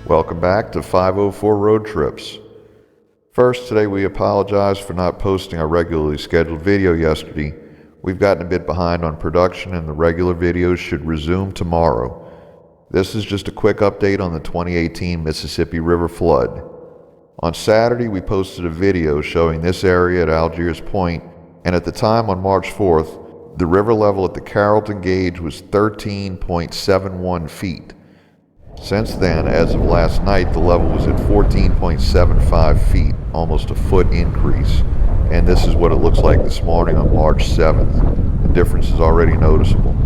Welcome back to 504 Road Trips. First, today we apologize for not posting our regularly scheduled video yesterday. We've gotten a bit behind on production and the regular videos should resume tomorrow. This is just a quick update on the 2018 Mississippi River flood. On Saturday, we posted a video showing this area at Algiers Point, and at the time on March 4th, the river level at the Carrollton Gauge was 13.71 feet. Since then, as of last night, the level was at 14.75 feet, almost a foot increase. And this is what it looks like this morning on March 7th. The difference is already noticeable.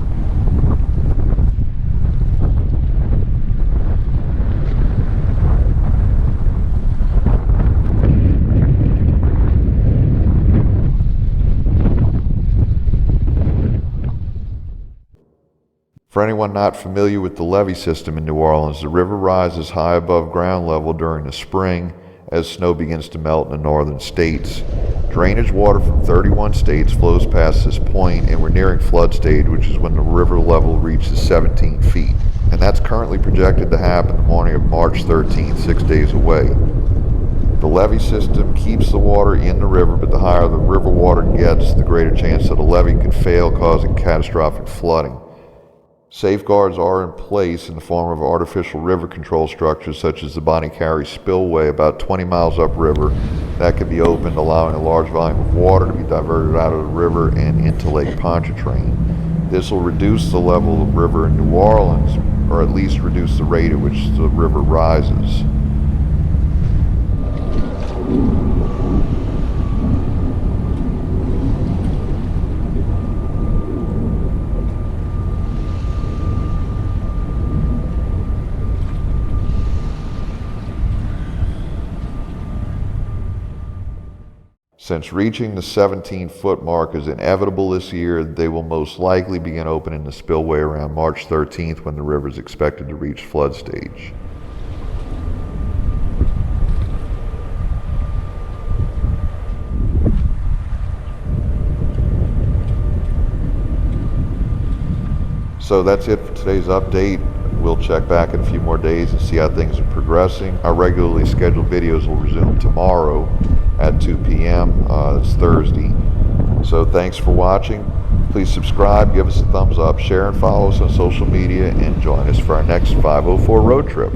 For anyone not familiar with the levee system in New Orleans, the river rises high above ground level during the spring as snow begins to melt in the northern states. Drainage water from 31 states flows past this point, and we're nearing flood stage, which is when the river level reaches 17 feet. And that's currently projected to happen the morning of March 13th, 6 days away. The levee system keeps the water in the river, but the higher the river water gets, the greater chance that a levee could fail, causing catastrophic flooding. Safeguards are in place in the form of artificial river control structures such as the Bonnie Carey spillway about 20 miles upriver that can be opened, allowing a large volume of water to be diverted out of the river and into Lake Pontchartrain. This will reduce the level of the river in New Orleans, or at least reduce the rate at which the river rises. Since reaching the 17-foot mark is inevitable this year, they will most likely begin opening the spillway around March 13th when the river is expected to reach flood stage. So that's it for today's update. We'll check back in a few more days and see how things are progressing. Our regularly scheduled videos will resume tomorrow at 2 p.m. It's Thursday. So thanks for watching. Please subscribe, give us a thumbs up, share and follow us on social media, and join us for our next 504 road trip.